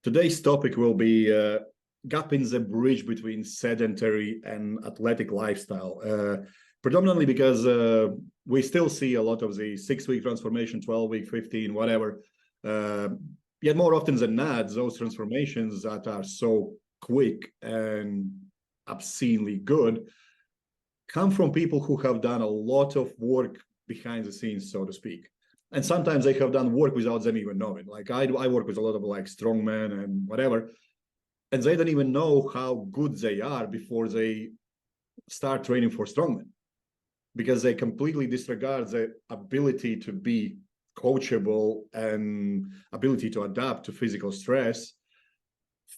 Today's topic will be gap in the bridge between sedentary and athletic lifestyle. Predominantly because we still see a lot of the 6-week transformation, 12-week, 15, whatever. Yet more often than not, those transformations that are so quick and obscenely good come from people who have done a lot of work behind the scenes, so to speak. And sometimes they have done work without them even knowing. Like I work with a lot of like strongmen and whatever, and they don't even know how good they are before they start training for strongmen, because they completely disregard the ability to be coachable and ability to adapt to physical stress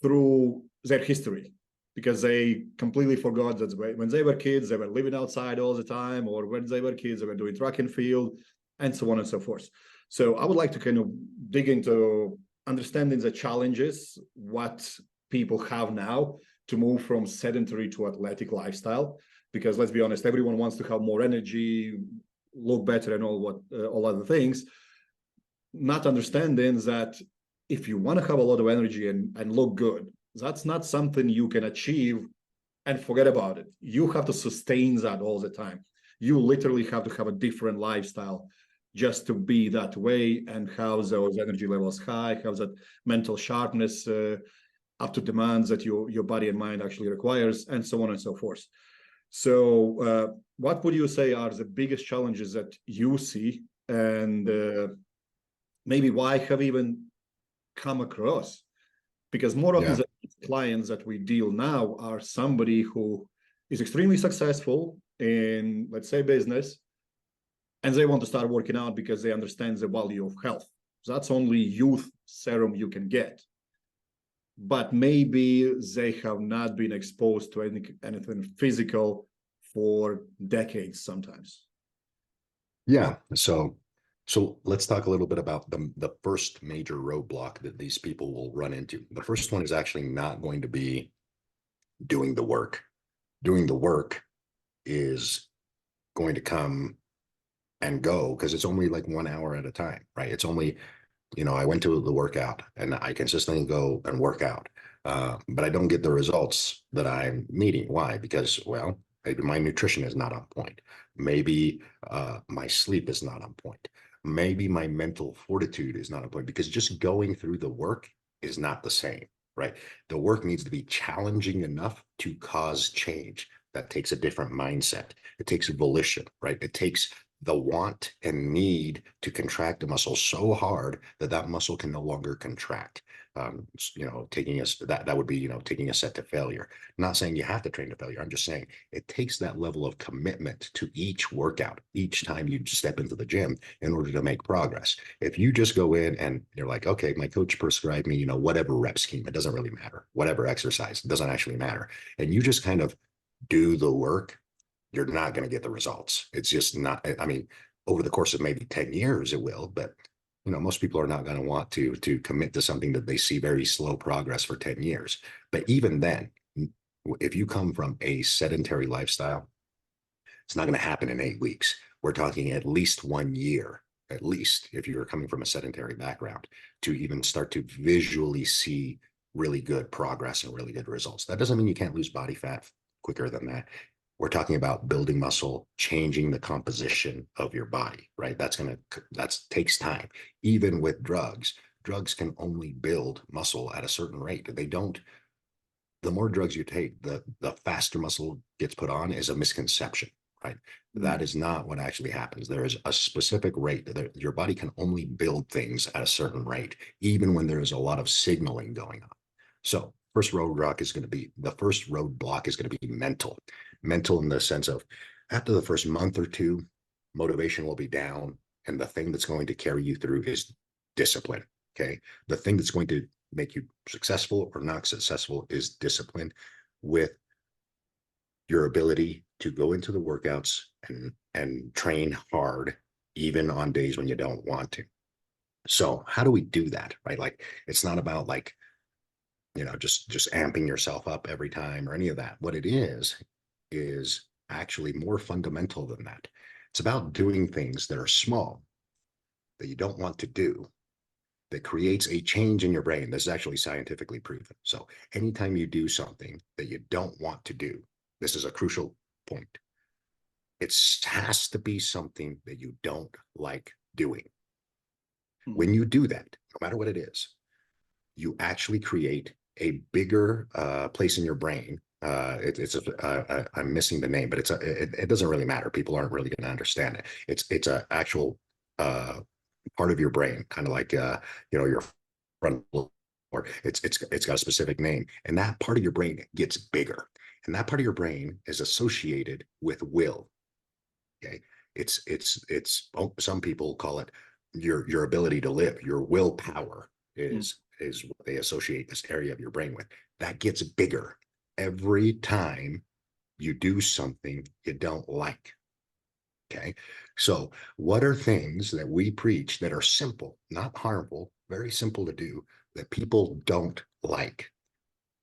through their history, because they completely forgot that when they were kids, they were living outside all the time, or when they were kids, they were doing track and field, and so on and so forth. So I would like to kind of dig into understanding the challenges, what people have now to move from sedentary to athletic lifestyle, because let's be honest, everyone wants to have more energy, look better, and all other things, not understanding that if you want to have a lot of energy and look good, that's not something you can achieve and forget about it. You have to sustain that all the time. You literally have to have a different lifestyle just to be that way and have those energy levels high, have that mental sharpness up to demands that your body and mind actually requires, and so on and so forth. So what would you say are the biggest challenges that you see, and maybe why have even come across? Because more often the clients that we deal now are somebody who is extremely successful in, let's say, business, and they want to start working out because they understand the value of health. That's only youth serum you can get. But maybe they have not been exposed to anything physical for decades sometimes. Yeah. So let's talk a little bit about the first major roadblock that these people will run into. The first one is actually not going to be doing the work. Doing the work is going to come and go because it's only like 1 hour at a time, right? It's only, I went to the workout and I consistently go and work out, but I don't get the results that I'm needing. Why? Because, well, maybe my nutrition is not on point. Maybe my sleep is not on point. Maybe my mental fortitude is not on point, because just going through the work is not the same, right? The work needs to be challenging enough to cause change. That takes a different mindset. It takes volition, right? It takes the want and need to contract a muscle so hard that that muscle can no longer contract. Taking us that would be, taking a set to failure. Not saying you have to train to failure. I'm just saying it takes that level of commitment to each workout, each time you step into the gym in order to make progress. If you just go in and you're like, okay, my coach prescribed me, whatever rep scheme, it doesn't really matter. Whatever exercise, it doesn't actually matter. And you just kind of do the work, you're not going to get the results. It's just not, I mean, over the course of maybe 10 years, it will, but most people are not going to want to commit to something that they see very slow progress for 10 years. But even then, if you come from a sedentary lifestyle, it's not going to happen in 8 weeks. We're talking at least 1 year, at least, if you're coming from a sedentary background, to even start to visually see really good progress and really good results. That doesn't mean you can't lose body fat quicker than that. We're talking about building muscle, changing the composition of your body, right? That takes time. Even with drugs can only build muscle at a certain rate. The more drugs you take, the faster muscle gets put on is a misconception, right? That is not what actually happens. There is a specific rate that your body can only build things at a certain rate, even when there is a lot of signaling going on. So the first roadblock is going to be mental in the sense of, after the first month or two, motivation will be down. And the thing that's going to carry you through is discipline. Okay. The thing that's going to make you successful or not successful is discipline, with your ability to go into the workouts and train hard, even on days when you don't want to. So how do we do that? Right? Like, it's not about like, just amping yourself up every time or any of that. What it is actually more fundamental than that. It's about doing things that are small, that you don't want to do, that creates a change in your brain. This is actually scientifically proven. So anytime you do something that you don't want to do, this is a crucial point. It has to be something that you don't like doing. When you do that, no matter what it is, you actually create a bigger place in your brain. I'm missing the name, but it doesn't really matter. People aren't really going to understand it. It's an actual part of your brain, kind of like your frontal, or it's got a specific name, and that part of your brain gets bigger, and that part of your brain is associated with will. Okay, it's some people call it your ability to live. Your willpower is what they associate this area of your brain with. That gets bigger every time you do something you don't like. Okay, so what are things that we preach that are simple, not harmful, very simple to do, that people don't like?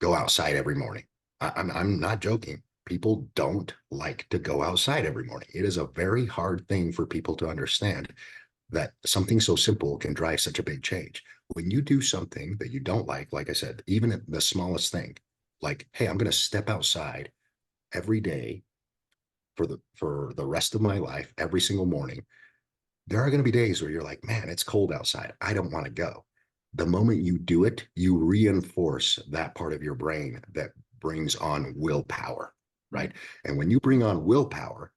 Go outside every morning. I'm not joking. People don't like to go outside every morning. It is a very hard thing for people to understand that something so simple can drive such a big change. When you do something that you don't like I said, even the smallest thing, like, hey, I'm going to step outside every day for the rest of my life, every single morning. There are going to be days where you're like, man, it's cold outside. I don't want to go. The moment you do it, you reinforce that part of your brain that brings on willpower, right? And when you bring on willpower,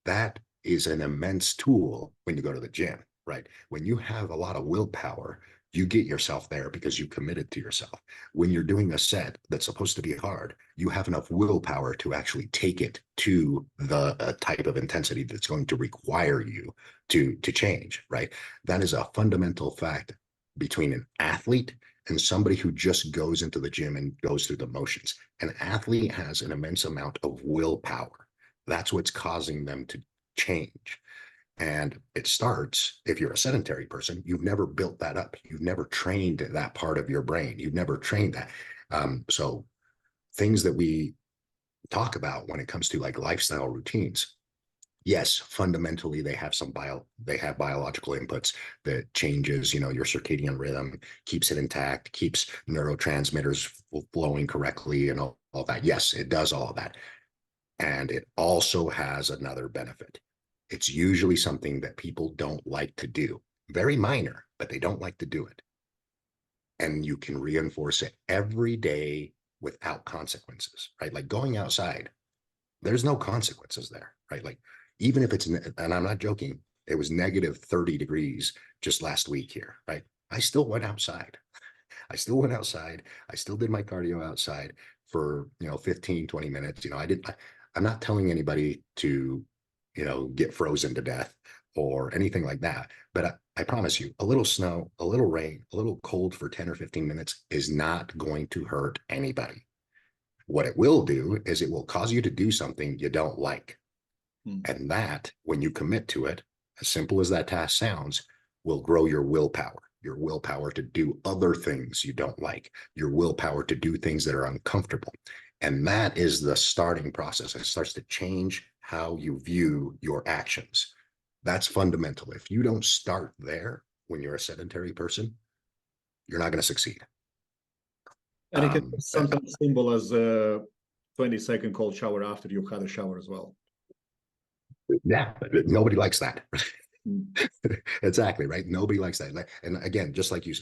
that is an immense tool when you go to the gym, right? When you have a lot of willpower, you get yourself there because you committed to yourself. When you're doing a set that's supposed to be hard, you have enough willpower to actually take it to the type of intensity that's going to require you to change, right? That is a fundamental fact between an athlete and somebody who just goes into the gym and goes through the motions. An athlete has an immense amount of willpower. That's what's causing them to change. And it starts, if you're a sedentary person, you've never built that up. You've never trained that part of your brain. You've never trained that. So things that we talk about when it comes to like lifestyle routines, yes, fundamentally they have biological inputs that changes, your circadian rhythm, keeps it intact, keeps neurotransmitters flowing correctly and all that. Yes, it does all of that. And it also has another benefit. It's usually something that people don't like to do. Very minor, but they don't like to do it. And you can reinforce it every day without consequences, right? Like going outside, there's no consequences there, right? Like even if it's, and I'm not joking, it was negative 30 degrees just last week here, right? I still went outside. I still went outside. I still did my cardio outside for, 15, 20 minutes. I'm not telling anybody to, get frozen to death or anything like that. But I promise you, a little snow, a little rain, a little cold for 10 or 15 minutes is not going to hurt anybody. What it will do is it will cause you to do something you don't like. And that, when you commit to it, as simple as that task sounds, will grow your willpower to do other things you don't like, your willpower to do things that are uncomfortable. And that is the starting process. It starts to change how you view your actions. That's fundamental. If you don't start there when you're a sedentary person, you're not going to succeed. And it can be something simple as a 20-second cold shower after you've had a shower as well. Yeah, nobody likes that. Exactly, right? Nobody likes that. And again, just like you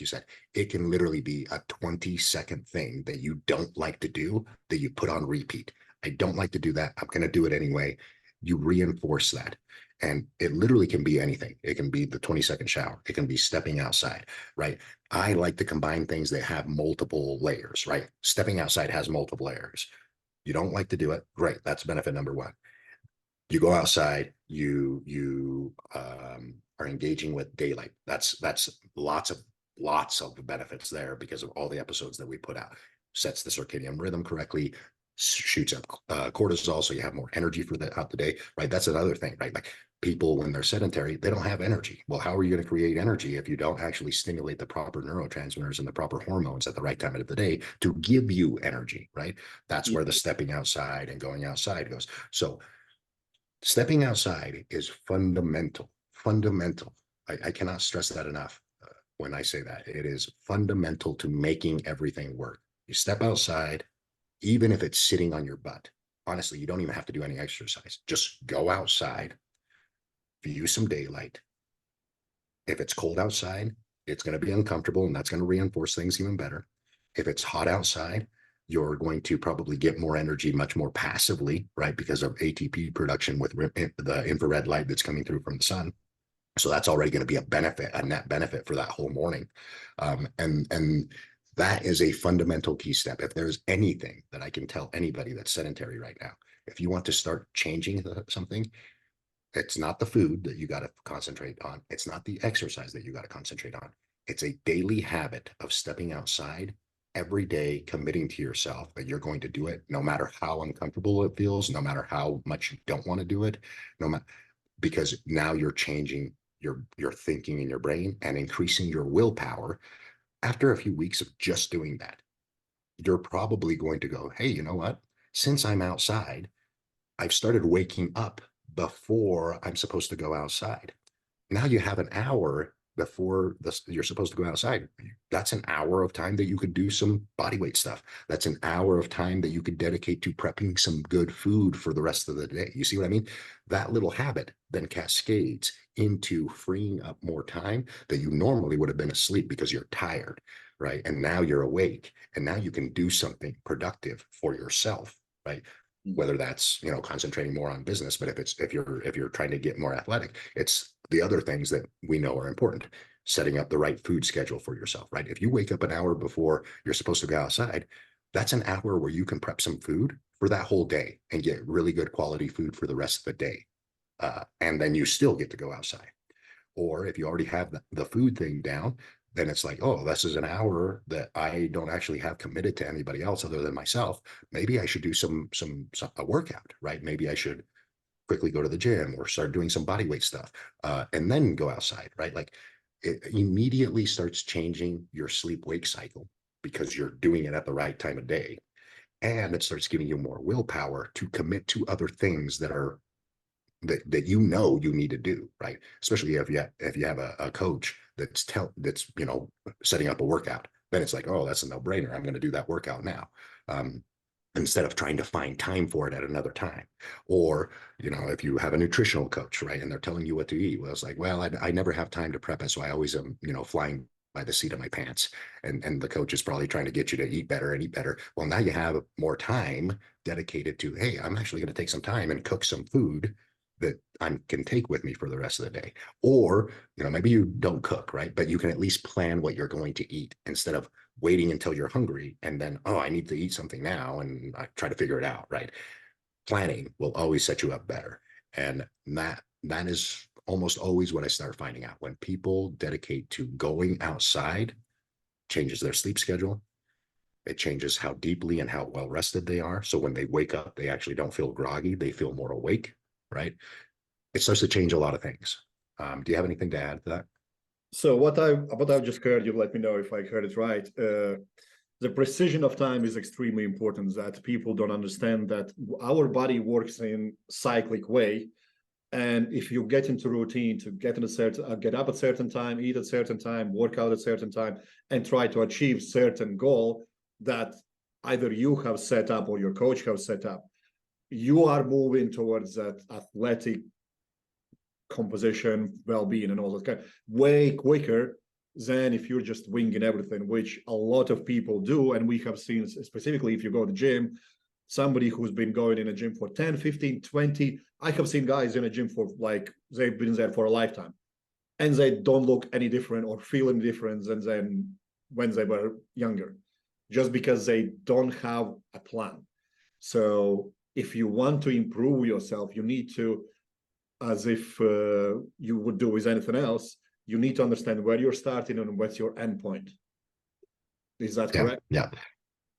said, it can literally be a 20-second thing that you don't like to do that you put on repeat. I don't like to do that. I'm going to do it anyway. You reinforce that. And it literally can be anything. It can be the 20-second shower. It can be stepping outside, right? I like to combine things that have multiple layers, right? Stepping outside has multiple layers. You don't like to do it. Great. That's benefit number one. You go outside, you are engaging with daylight. That's lots of benefits there because of all the episodes that we put out. Sets the circadian rhythm correctly, shoots up cortisol, so you have more energy out the day, right? That's another thing, right? Like people, when they're sedentary, they don't have energy. Well, how are you going to create energy if you don't actually stimulate the proper neurotransmitters and the proper hormones at the right time of the day to give you energy, right? That's where the stepping outside and going outside goes. So stepping outside is fundamental. I cannot stress that enough. when I say that. It is fundamental to making everything work. You step outside, even if it's sitting on your butt. Honestly, you don't even have to do any exercise. Just go outside, view some daylight. If it's cold outside, it's going to be uncomfortable, and that's going to reinforce things even better. If it's hot outside, you're going to probably get more energy much more passively, right? Because of ATP production with the infrared light that's coming through from the sun. So that's already going to be a benefit, a net benefit for that whole morning. And that is a fundamental key step. If there's anything that I can tell anybody that's sedentary right now, if you want to start changing something, it's not the food that you got to concentrate on. It's not the exercise that you got to concentrate on. It's a daily habit of stepping outside every day, committing to yourself that you're going to do it, no matter how uncomfortable it feels, no matter how much you don't want to do it, no matter, because now you're changing your thinking in your brain and increasing your willpower. After a few weeks of just doing that, you're probably going to go, hey, you know what? Since I'm outside, I've started waking up before I'm supposed to go outside. Now you have an hour before you're supposed to go outside. That's an hour of time that you could do some body weight stuff. That's an hour of time that you could dedicate to prepping some good food for the rest of the day. You see what I mean? That little habit then cascades into freeing up more time that you normally would have been asleep because you're tired, right? And now you're awake, and now you can do something productive for yourself, right? Whether that's, you know, concentrating more on business, but if you're trying to get more athletic, it's the other things that we know are important. Setting up the right food schedule for yourself, right? If you wake up an hour before you're supposed to go outside, that's an hour where you can prep some food for that whole day and get really good quality food for the rest of the day. And then you still get to go outside. Or if you already have the food thing down, then it's like, oh, this is an hour that I don't actually have committed to anybody else other than myself. Maybe I should do a workout, right? Maybe I should quickly go to the gym or start doing some body weight stuff, and then go outside, right? Like, it immediately starts changing your sleep wake cycle because you're doing it at the right time of day. And it starts giving you more willpower to commit to other things that you know you need to do, right? Especially if you have a coach that's you know, setting up a workout, then it's like, oh, that's a no-brainer. I'm going to do that workout now. Instead of trying to find time for it at another time. Or, you know, if you have a nutritional coach, right, and they're telling you what to eat, well, it's like, well, I never have time to prep it, so I always am, you know, flying by the seat of my pants. And the coach is probably trying to get you to eat better and eat better. Well, now you have more time dedicated to, hey, I'm actually going to take some time and cook some food that I can take with me for the rest of the day. Or, you know, maybe you don't cook, right? But you can at least plan what you're going to eat instead of waiting until you're hungry and then, oh, I need to eat something now, and I try to figure it out, right? Planning will always set you up better. And that is almost always what I start finding out. When people dedicate to going outside, changes their sleep schedule. It changes how deeply and how well rested they are. So when they wake up, they actually don't feel groggy. They feel more awake, right? It starts to change a lot of things. Do you have anything to add to that? So what I've just heard, you let me know if I heard it right. The precision of time is extremely important. That people don't understand that our body works in cyclic way, and if you get into routine to get up at certain time, eat at certain time, work out at certain time, and try to achieve certain goal that either you have set up or your coach have set up, you are moving towards that athletic composition, well-being, and all that kind way quicker than if you're just winging everything, which a lot of people do. And we have seen, specifically if you go to the gym, somebody who's been going in a gym for 10, 15, 20, I have seen guys in a gym for like, they've been there for a lifetime, and they don't look any different or feel any different than when they were younger, just because they don't have a plan. So if you want to improve yourself, you need to, as if you would do with anything else, you need to understand where you're starting and what's your end point. Is that Yeah, correct?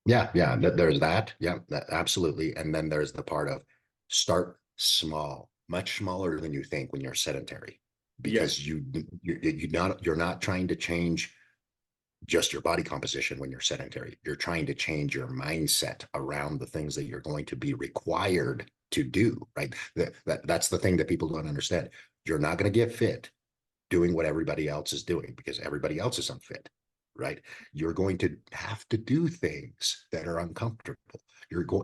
yeah. There's that. Yeah, absolutely. And then there's the part of start small, much smaller than you think when you're sedentary, because Yes. you're not trying to change just your body composition when you're sedentary. You're trying to change your mindset around the things that you're going to be required to do, right? That's the thing that people don't understand. You're not going to get fit doing what everybody else is doing because everybody else is unfit, right? You're going to have to do things that are uncomfortable.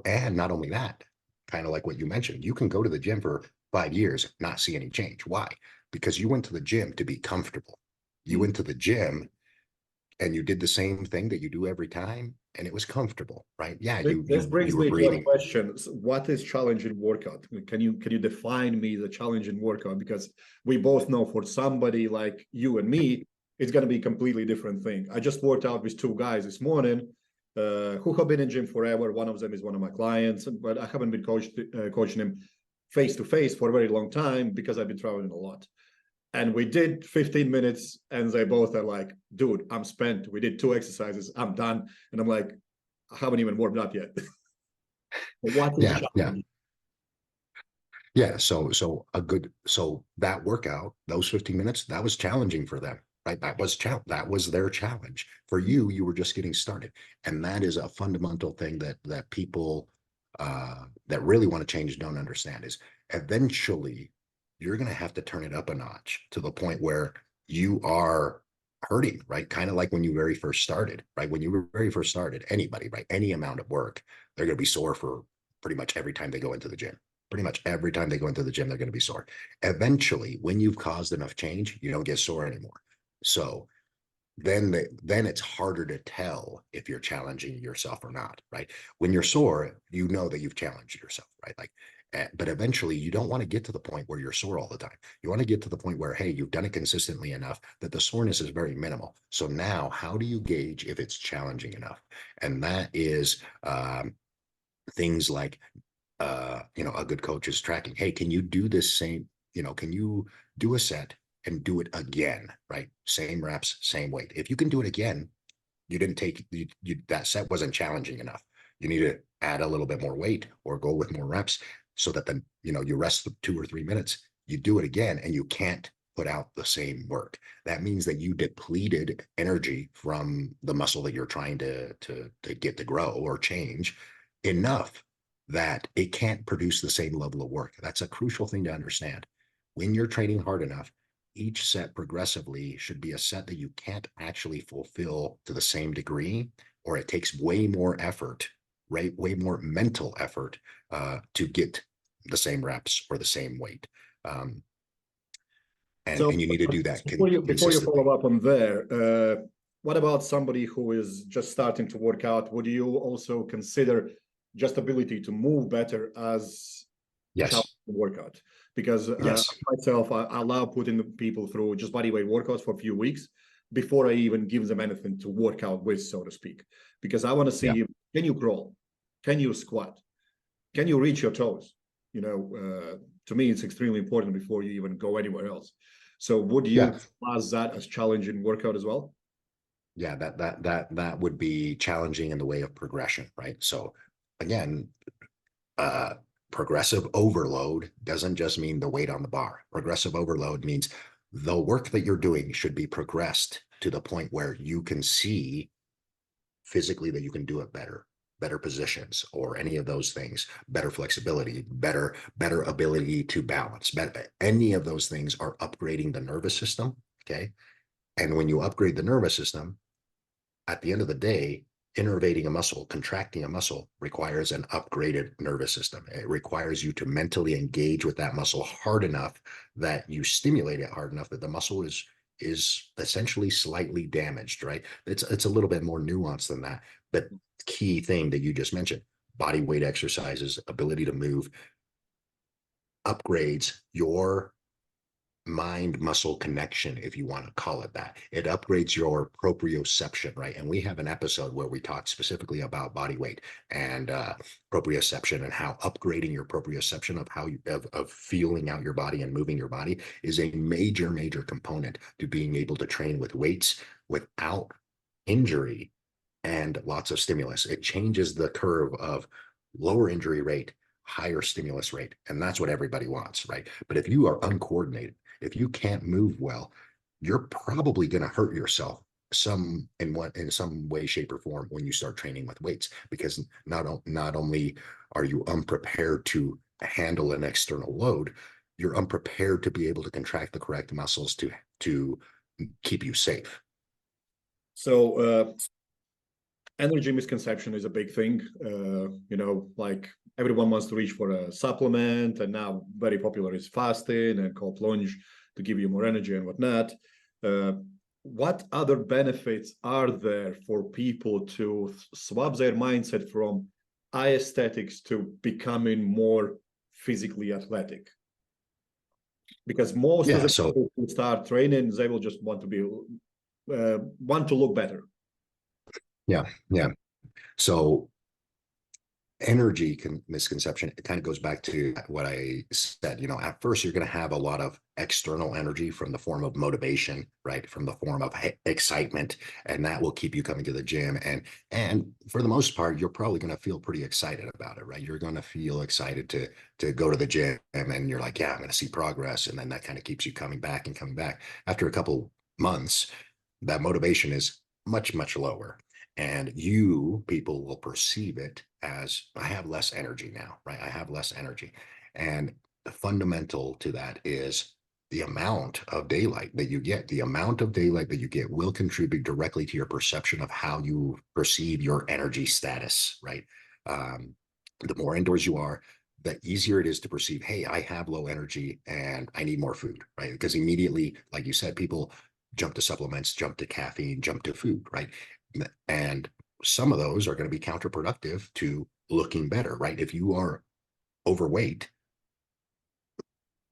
And not only that, kind of like what you mentioned, you can go to the gym for 5 years, not see any change. Why? Because you went to the gym to be comfortable. You went to the gym and you did the same thing that you do every time, and it was comfortable, right? Yeah, This brings you were me to a breathing. question. What is challenging workout? Can you define me the challenging workout? Because we both know for somebody like you and me, it's going to be a completely different thing. I just worked out with two guys this morning who have been in gym forever. One of them is one of my clients, but I haven't been coaching him face to face for a very long time because I've been traveling a lot. And we did 15 minutes and they both are like, dude, I'm spent. We did 2 exercises. I'm done. And I'm like, I haven't even warmed up yet. What is Yeah, yeah, challenging? yeah. So that workout, those 15 minutes, that was challenging for them, right? That was their challenge. For you, you were just getting started. And that is a fundamental thing that people that really want to change don't understand is eventually you're going to have to turn it up a notch to the point where you are hurting, right? Kind of like when you very first started, right? When you were very first started, anybody, right? Any amount of work, they're going to be sore for pretty much every time they go into the gym. Pretty much every time they go into the gym, they're going to be sore. Eventually, when you've caused enough change, you don't get sore anymore. So then it's harder to tell if you're challenging yourself or not, right? When you're sore, you know that you've challenged yourself, right? Like, but eventually you don't want to get to the point where you're sore all the time. You want to get to the point where, hey, you've done it consistently enough that the soreness is very minimal. So now how do you gauge if it's challenging enough? And that is things like, a good coach is tracking, hey, can you do this same, can you do a set and do it again, right? Same reps, same weight. If you can do it again, you didn't take that set wasn't challenging enough. You need to add a little bit more weight or go with more reps so that then, you rest for 2 or 3 minutes, you do it again and you can't put out the same work. That means that you depleted energy from the muscle that you're trying to get to grow or change enough that it can't produce the same level of work. That's a crucial thing to understand. When you're training hard enough, each set progressively should be a set that you can't actually fulfill to the same degree, or it takes way more effort, right? Way more mental effort to get the same reps or the same weight. Um, and, So and you need to do that before you consistently. follow up on there, what about somebody who is just starting to work out? Would you also consider just ability to move better as challenge Yes. workout? Because Yes. myself, I allow putting people through just body weight workouts for a few weeks before I even give them anything to work out with, so to speak. Because I want to Yeah. see, can you crawl? Can you squat? Can you reach your toes? To me, it's extremely important before you even go anywhere else. So would Yeah. you class that as challenging workout as well? Yeah. That would be challenging in the way of progression, right? So again, uh, progressive overload doesn't just mean the weight on the bar. Progressive overload means the work that you're doing should be progressed to the point where you can see physically that you can do it better positions or any of those things, better flexibility, better ability to balance. Any of those things are upgrading the nervous system. Okay. And when you upgrade the nervous system, at the end of the day, innervating a muscle, contracting a muscle requires an upgraded nervous system. It requires you to mentally engage with that muscle hard enough that you stimulate it hard enough that the muscle is essentially slightly damaged, right? It's a little bit more nuanced than that. But key thing that you just mentioned, body weight exercises, ability to move, upgrades your mind muscle connection, if you want to call it that. It upgrades your proprioception, right? And we have an episode where we talk specifically about body weight and proprioception and how upgrading your proprioception of how of feeling out your body and moving your body is a major component to being able to train with weights without injury and lots of stimulus. It changes the curve of lower injury rate, higher stimulus rate. And that's what everybody wants, right? But if you are uncoordinated, if you can't move well, you're probably going to hurt yourself in some way, shape, or form when you start training with weights, because not only are you unprepared to handle an external load, you're unprepared to be able to contract the correct muscles to keep you safe. So energy misconception is a big thing. Like everyone wants to reach for a supplement, and now very popular is fasting and cold plunge to give you more energy and whatnot. What other benefits are there for people to swap their mindset from aesthetics to becoming more physically athletic? Because most of the people who start training, they will just want to look better. Yeah. So energy misconception, it kind of goes back to what I said. At first you're going to have a lot of external energy from the form of motivation, right? From the form of excitement, and that will keep you coming to the gym. And for the most part, you're probably going to feel pretty excited about it, right? You're going to feel excited to go to the gym, and you're like, yeah, I'm going to see progress. And then that kind of keeps you coming back and coming back. After a couple months, that motivation is much, much lower. And people will perceive it as, I have less energy now, right? I have less energy. And the fundamental to that is the amount of daylight that you get. The amount of daylight that you get will contribute directly to your perception of how you perceive your energy status, right? The more indoors you are, the easier it is to perceive, hey, I have low energy and I need more food, right? Because immediately, like you said, people jump to supplements, jump to caffeine, jump to food, right? And some of those are going to be counterproductive to looking better, right? If you are overweight,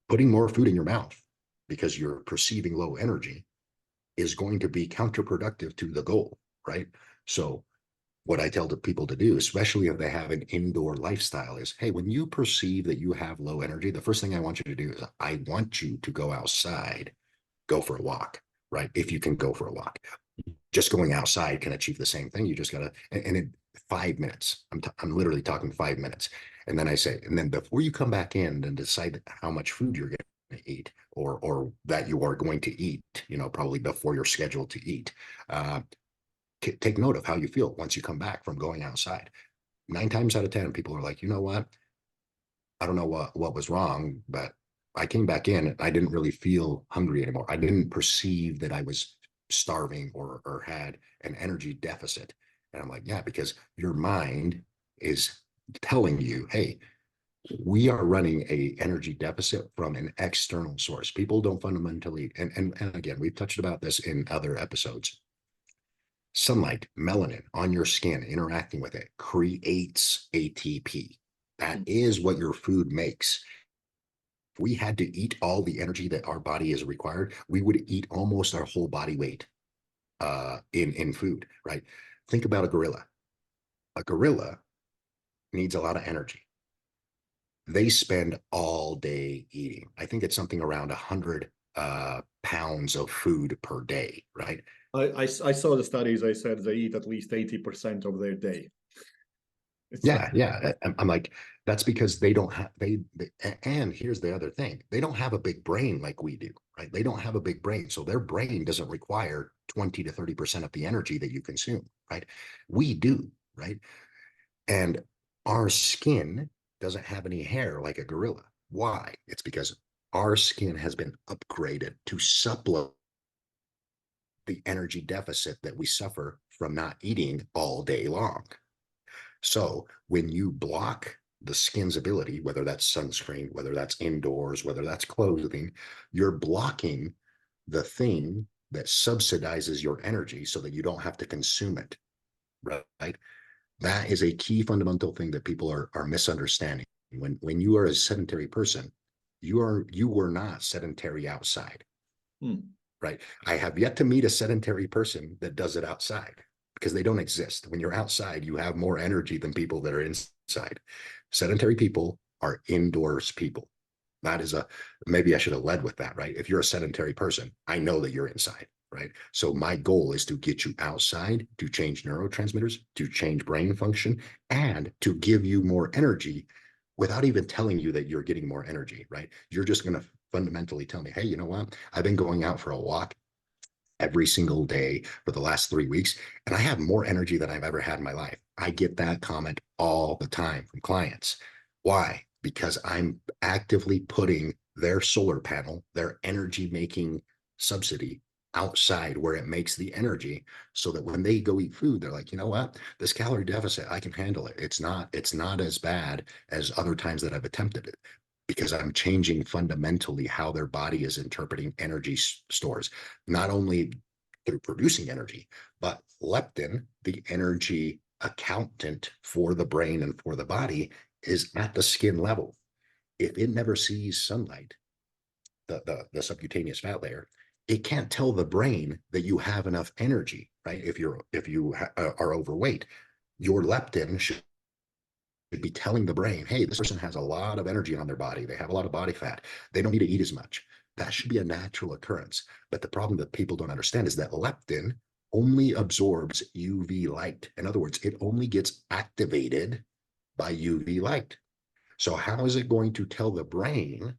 putting more food in your mouth because you're perceiving low energy is going to be counterproductive to the goal, right? So what I tell the people to do, especially if they have an indoor lifestyle, is, hey, when you perceive that you have low energy, the first thing I want you to do is I want you to go outside, go for a walk, right? If you can go for a walk. Just going outside can achieve the same thing. You just gotta, and in 5 minutes, I'm literally talking 5 minutes. And then I say, and then before you come back in and decide how much food you're going to eat, or that you are going to eat, probably before you're scheduled to eat, take note of how you feel once you come back from going outside. 9 times out of 10, people are like, you know what? I don't know what was wrong, but I came back in and I didn't really feel hungry anymore. I didn't perceive that I was starving or had an energy deficit. And I'm like, yeah, because your mind is telling you, hey, we are running a energy deficit from an external source. People don't fundamentally, and again, we've touched about this in other episodes. Sunlight, melanin on your skin, interacting with it creates ATP. That is what your food makes. If we had to eat all the energy that our body is required, we would eat almost our whole body weight in food, right? Think about a gorilla. A gorilla needs a lot of energy. They spend all day eating. I think it's something around 100 pounds of food per day, right? I saw the studies. I said they eat at least 80% of their day. Yeah. I'm like, that's because they don't have, and here's the other thing. They don't have a big brain like we do, right? They don't have a big brain. So their brain doesn't require 20 to 30% of the energy that you consume, right? We do, right? And our skin doesn't have any hair like a gorilla. Why? It's because our skin has been upgraded to supplement the energy deficit that we suffer from not eating all day long. So when you block the skin's ability, whether that's sunscreen, whether that's indoors, whether that's clothing, you're blocking the thing that subsidizes your energy so that you don't have to consume it, right? That is a key fundamental thing that people are misunderstanding. When you are a sedentary person, you were not sedentary outside, right? I have yet to meet a sedentary person that does it outside, because they don't exist. When you're outside, you have more energy than people that are inside. Sedentary people are indoors people. That is maybe I should have led with that, right? If you're a sedentary person, I know that you're inside, right? So my goal is to get you outside, to change neurotransmitters, to change brain function, and to give you more energy without even telling you that you're getting more energy, right? You're just going to fundamentally tell me, hey, you know what? I've been going out for a walk every single day for the last 3 weeks, and I have more energy than I've ever had in my life. I get that comment all the time from clients. Why? Because I'm actively putting their solar panel, their energy making subsidy outside where it makes the energy, so that when they go eat food, they're like, you know what, this calorie deficit, I can handle it. It's not as bad as other times that I've attempted it, because I'm changing fundamentally how their body is interpreting energy stores, not only through producing energy, but leptin, the energy accountant for the brain and for the body, is at the skin level. If it never sees sunlight, the subcutaneous fat layer, it can't tell the brain that you have enough energy, right? If you are overweight, your leptin should be telling the brain, hey, this person has a lot of energy on their body. They have a lot of body fat. They don't need to eat as much. That should be a natural occurrence. But the problem that people don't understand is that leptin only absorbs UV light. In other words, it only gets activated by UV light. So how is it going to tell the brain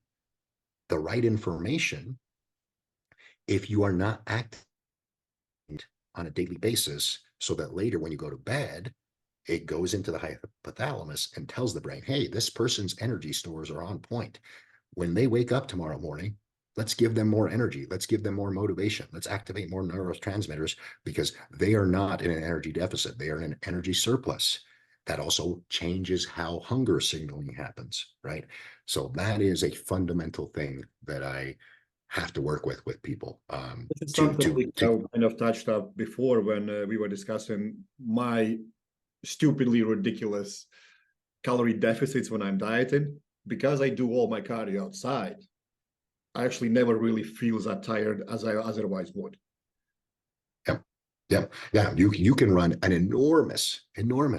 the right information if you are not acting on a daily basis, so that later when you go to bed, it goes into the hypothalamus and tells the brain, hey, this person's energy stores are on point. When they wake up tomorrow morning, let's give them more energy. Let's give them more motivation. Let's activate more neurotransmitters, because they are not in an energy deficit. They are in an energy surplus. That also changes how hunger signaling happens, right? So that is a fundamental thing that I have to work with people. This is to something to we to kind of touched up before when we were discussing my stupidly ridiculous calorie deficits when I'm dieting. Because I do all my cardio outside, I actually never really feel that tired as I otherwise would. Yeah, yeah, yeah. You can run an enormous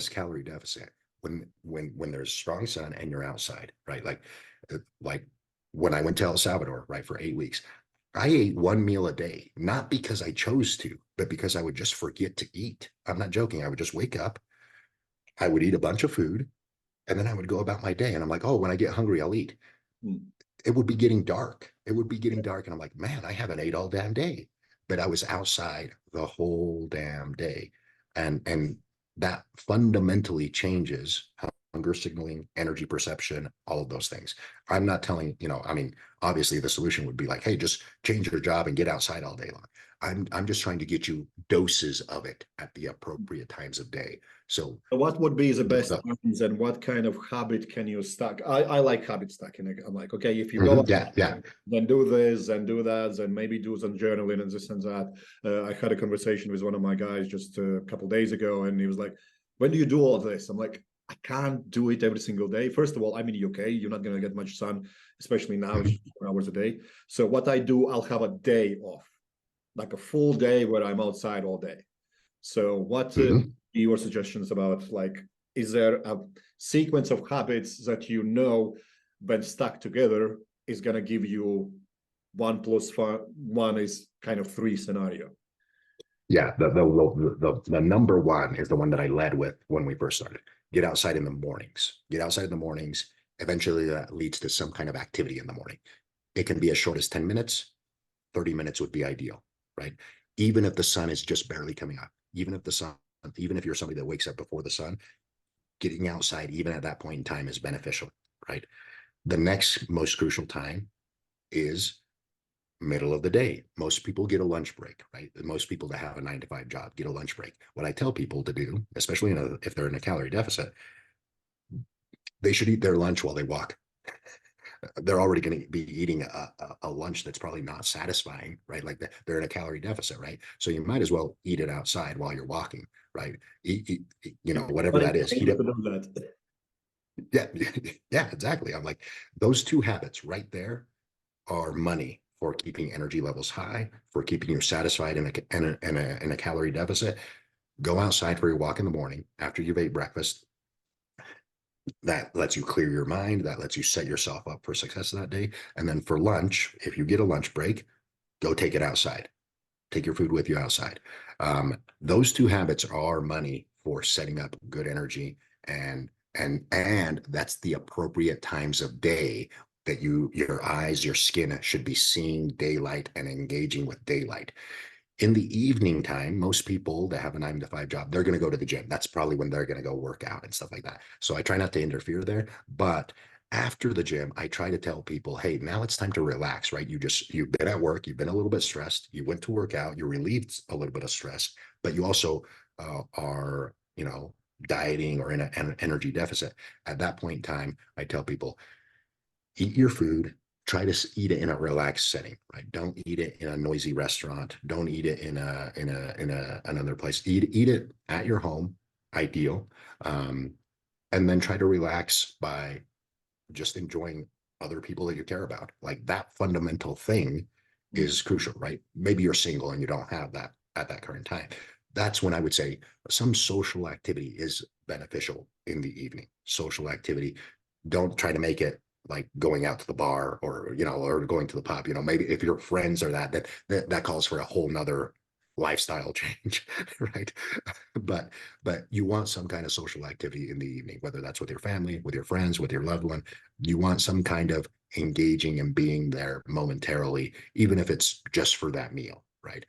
calorie deficit when there's strong sun and you're outside, right? Like when I went to El Salvador, right, for 8 weeks, I ate one meal a day, not because I chose to, but because I would just forget to eat. I'm not joking. I would just wake up, I would eat a bunch of food, and then I would go about my day. And I'm like, oh, when I get hungry, I'll eat. Hmm. It would be getting dark. It would be getting dark. And I'm like, man, I haven't ate all damn day. But I was outside the whole damn day. And that fundamentally changes hunger signaling, energy perception, all of those things. I'm not telling, I mean, obviously the solution would be like, hey, just change your job and get outside all day long. I'm just trying to get you doses of it at the appropriate times of day. So So what would be the best the times and what kind of habit can you stack? I like habit stacking. I'm like, okay, if you go, yeah. then do this and do that, and maybe do some journaling and this and that. I had a conversation with one of my guys just a couple of days ago, and he was like, when do you do all of this? I'm like, I can't do it every single day. First of all, I'm in the UK. You're not going to get much sun, especially now. It's 4 hours a day. So what I do, I'll have a day off, like a full day where I'm outside all day. So what Mhm. your suggestions about, like, is there a sequence of habits that you know when stuck together is going to give you 1 + 1 is kind of 3 scenario? Yeah, the number one is the one that I led with when we first started. Get outside in the mornings. Get outside in the mornings. Eventually, that leads to some kind of activity in the morning. It can be as short as 10 minutes. 30 minutes would be ideal, right? Even if the sun is just barely coming up, even if you're somebody that wakes up before the sun, getting outside, even at that point in time, is beneficial, right? The next most crucial time is middle of the day. Most people get a lunch break, right? Most people that have a 9 to 5 job get a lunch break. What I tell people to do, especially if they're in a calorie deficit, they should eat their lunch while they walk. They're already going to be eating a lunch that's probably not satisfying, right? Like they're in a calorie deficit, right? So you might as well eat it outside while you're walking, right? Whatever But that it's is. able to do that. Yeah, yeah, exactly. I'm like, those two habits right there are money for keeping energy levels high, for keeping you satisfied in a calorie deficit. Go outside for your walk in the morning after you've ate breakfast. That lets you clear your mind. That lets you set yourself up for success that day. And then for lunch, if you get a lunch break, go take it outside. Take your food with you outside. Those two habits are money for setting up good energy, and that's the appropriate times of day that your eyes, your skin should be seeing daylight and engaging with daylight. In the evening time, most people that have a 9 to 5 job, they're going to go to the gym. That's probably when they're going to go work out and stuff like that. So I try not to interfere there, but After the gym, I try to tell people, hey, now it's time to relax, right? You've been at work, you've been a little bit stressed, you went to work out, you relieved a little bit of stress, but you also are, dieting or in an energy deficit. At that point in time, I tell people, eat your food, try to eat it in a relaxed setting, right? Don't eat it in a noisy restaurant. Don't eat it in another place. Eat it at your home, ideal. And then try to relax by just enjoying other people that you care about. Like that fundamental thing is crucial, right? Maybe you're single and you don't have that at that current time. That's when I would say some social activity is beneficial in the evening. Social activity. Don't try to make it like going out to the bar or going to the pub. Maybe if your friends are that calls for a whole nother lifestyle change, right? But you want some kind of social activity in the evening, whether that's with your family, with your friends, with your loved one. You want some kind of engaging and being there momentarily, even if it's just for that meal, right?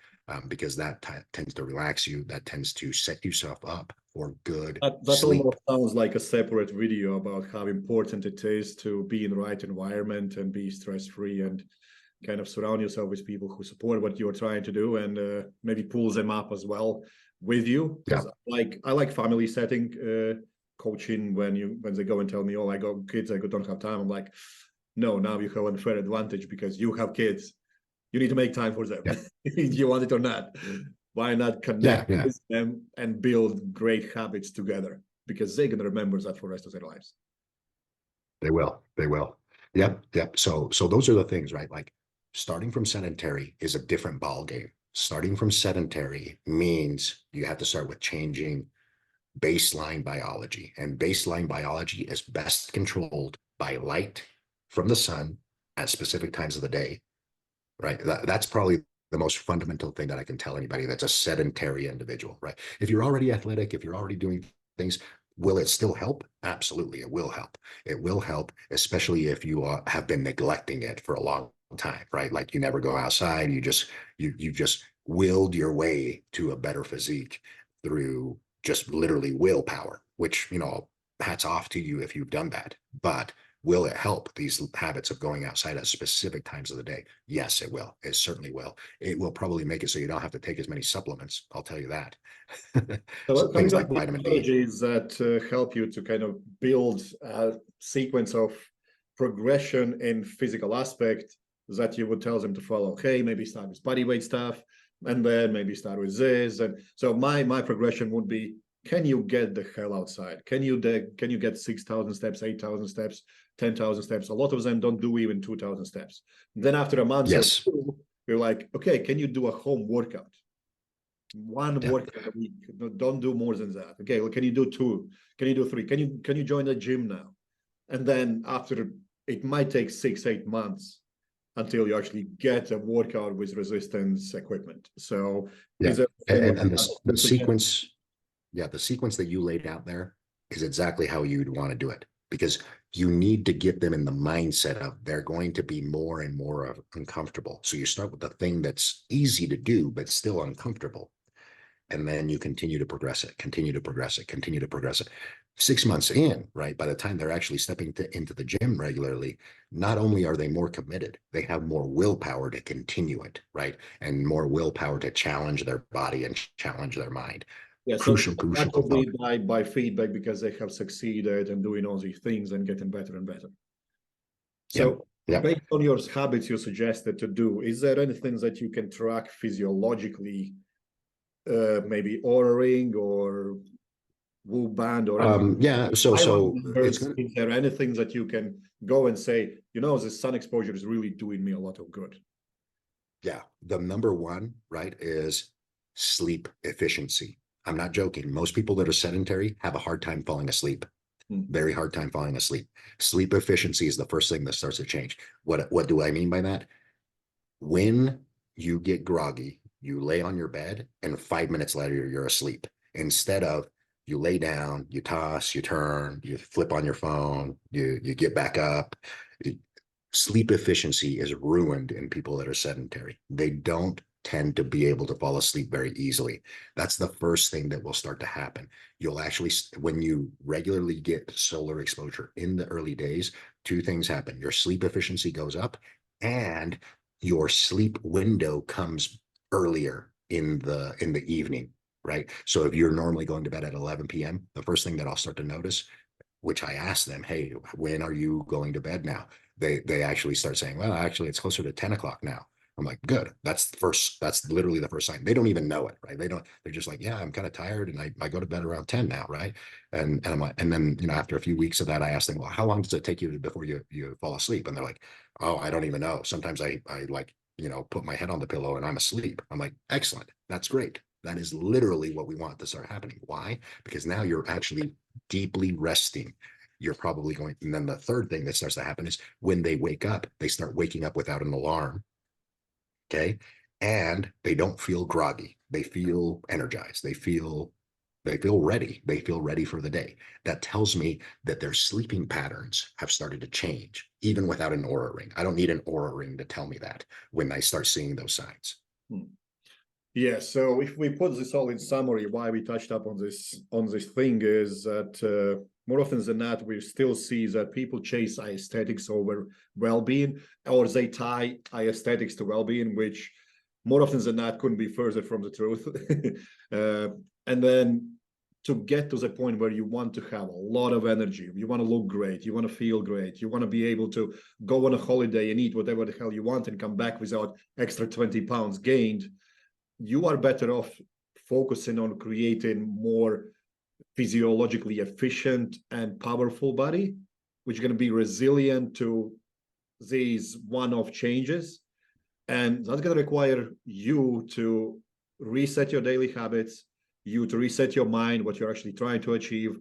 Because that tends to relax you. That tends to set yourself up for good That sleep. almost sounds like a separate video about how important it is to be in the right environment and be stress-free and kind of surround yourself with people who support what you're trying to do, and maybe pull them up as well with you. Because I like family setting coaching when they go and tell me, oh, I got kids, I don't have time. I'm like, no, now you have an unfair advantage because you have kids. You need to make time for them. You want it or not. Why not connect with them and build great habits together? Because they're gonna remember that for the rest of their lives. They will. Yep. So those are the things, right? Like starting from sedentary is a different ball game. Starting from sedentary means you have to start with changing baseline biology, and baseline biology is best controlled by light from the sun at specific times of the day, right? That's probably the most fundamental thing that I can tell anybody that's a sedentary individual, right? If you're already athletic, if you're already doing things, will it still help? Absolutely, it will help. It will help, especially if you have been neglecting it for a long time, right? Like you never go outside, you just willed your way to a better physique through just literally willpower, which, hats off to you if you've done that. But will it help these habits of going outside at specific times of the day? Yes, it will. It certainly will. It will probably make it so you don't have to take as many supplements. I'll tell you that. So Have you things got like vitamin D. strategies that help you to kind of build a sequence of progression in physical aspect that you would tell them to follow? Okay, maybe start with body weight stuff, and then maybe start with this. And so my progression would be: can you get the hell outside? Can you get 6,000 steps, 8,000 steps, 10,000 steps? A lot of them don't do even 2,000 steps. Then after a month or two, you're like, okay, can you do a home workout? One workout a week. No, don't do more than that. Okay, well, can you do 2? Can you do 3? Can you join the gym now? And then after, it might take 6-8 months until you actually get a workout with resistance equipment. So is there and the sequence, the sequence that you laid out there is exactly how you'd want to do it, because you need to get them in the mindset of they're going to be more and more uncomfortable. So you start with the thing that's easy to do, but still uncomfortable. And then you continue to progress it, continue to progress it, continue to progress it. 6 months in, right, by the time they're actually stepping into the gym regularly, not only are they more committed, they have more willpower to continue it, right? And more willpower to challenge their body and challenge their mind. Yeah, Crucial that will be component. by feedback, because they have succeeded and doing all these things and getting better and better. So based on your habits you suggested to do, is there anything that you can track physiologically, maybe Oura Ring or Woo Band or anything? So is there anything that you can go and say, the sun exposure is really doing me a lot of good? Yeah, the number one, right, is sleep efficiency. I'm not joking. Most people that are sedentary have a hard time falling asleep. Very hard time falling asleep. Sleep efficiency is the first thing that starts to change. What do I mean by that? When you get groggy, you lay on your bed and 5 minutes later you're asleep. Instead of you lay down, you toss, you turn, you flip on your phone, you get back up. Sleep efficiency is ruined in people that are sedentary. They don't tend to be able to fall asleep very easily. That's the first thing that will start to happen. You'll actually, when you regularly get solar exposure in the early days, two things happen. Your sleep efficiency goes up and your sleep window comes earlier in the evening, right? So if you're normally going to bed at 11 p.m., the first thing that I'll start to notice, which I ask them, hey, when are you going to bed now? They actually start saying, well, actually, it's closer to 10 o'clock now. I'm like, good. That's literally the first sign. They don't even know it, right? They're just like, yeah, I'm kind of tired. And I go to bed around 10 now, right? And I'm like, and then, after a few weeks of that, I ask them, well, how long does it take you before you fall asleep? And they're like, oh, I don't even know. Sometimes I like, put my head on the pillow and I'm asleep. I'm like, excellent. That's great. That is literally what we want to start happening. Why? Because now you're actually deeply resting. You're probably going, and then the third thing that starts to happen is when they wake up, they start waking up without an alarm. Okay. And they don't feel groggy. They feel energized. They feel ready. They feel ready for the day. That tells me that their sleeping patterns have started to change, even without an Aura ring. I don't need an Aura ring to tell me that when I start seeing those signs. Yeah, so if we put this all in summary, why we touched up on this thing is that more often than not, we still see that people chase aesthetics over well-being, or they tie aesthetics to well-being, which more often than not couldn't be further from the truth. And then to get to the point where you want to have a lot of energy, you want to look great, you want to feel great, you want to be able to go on a holiday and eat whatever the hell you want and come back without extra 20 pounds gained, you are better off focusing on creating more physiologically efficient and powerful body, which is going to be resilient to these one-off changes. And that's going to require you to reset your daily habits, you to reset your mind, what you're actually trying to achieve,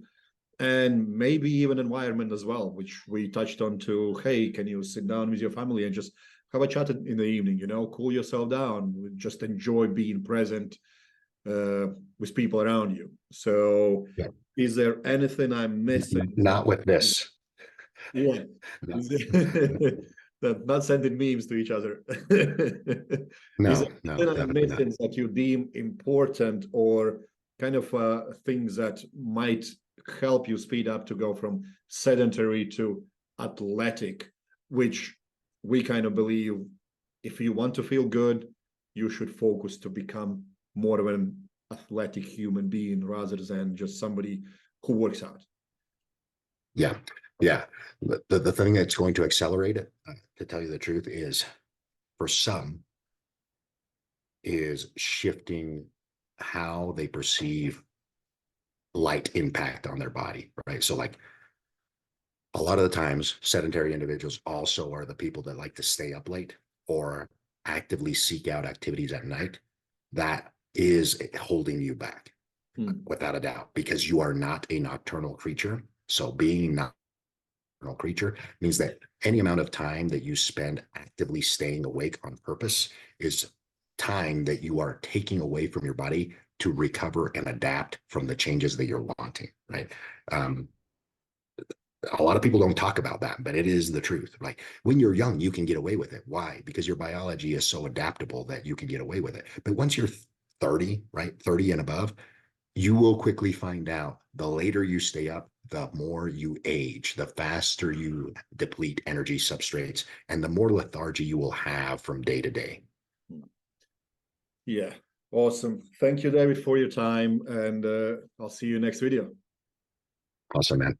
and maybe even environment as well, which we touched on to, hey, can you sit down with your family and just have a chat in the evening, cool yourself down, just enjoy being present with people around you. So yeah. Is there anything I'm missing? Not with this. Yeah. Not sending memes to each other. No, is there anything I'm missing not. that you deem important, or kind of things that might help you speed up to go from sedentary to athletic, which we kind of believe if you want to feel good, you should focus to become more of an athletic human being rather than just somebody who works out. Yeah. Yeah. The thing that's going to accelerate it, to tell you the truth, is for some is shifting how they perceive light impact on their body, right? So like a lot of the times sedentary individuals also are the people that like to stay up late or actively seek out activities at night. That is holding you back without a doubt, because you are not a nocturnal creature. So being not a nocturnal creature means that any amount of time that you spend actively staying awake on purpose is time that you are taking away from your body to recover and adapt from the changes that you're wanting, right? A lot of people don't talk about that, but it is the truth. Like when you're young, you can get away with it. Why? Because your biology is so adaptable that you can get away with it. But once you're 30, right, 30 and above, you will quickly find out the later you stay up, the more you age, the faster you deplete energy substrates, and the more lethargy you will have from day to day. Yeah, awesome. Thank you, David, for your time, and I'll see you next video. Awesome, man.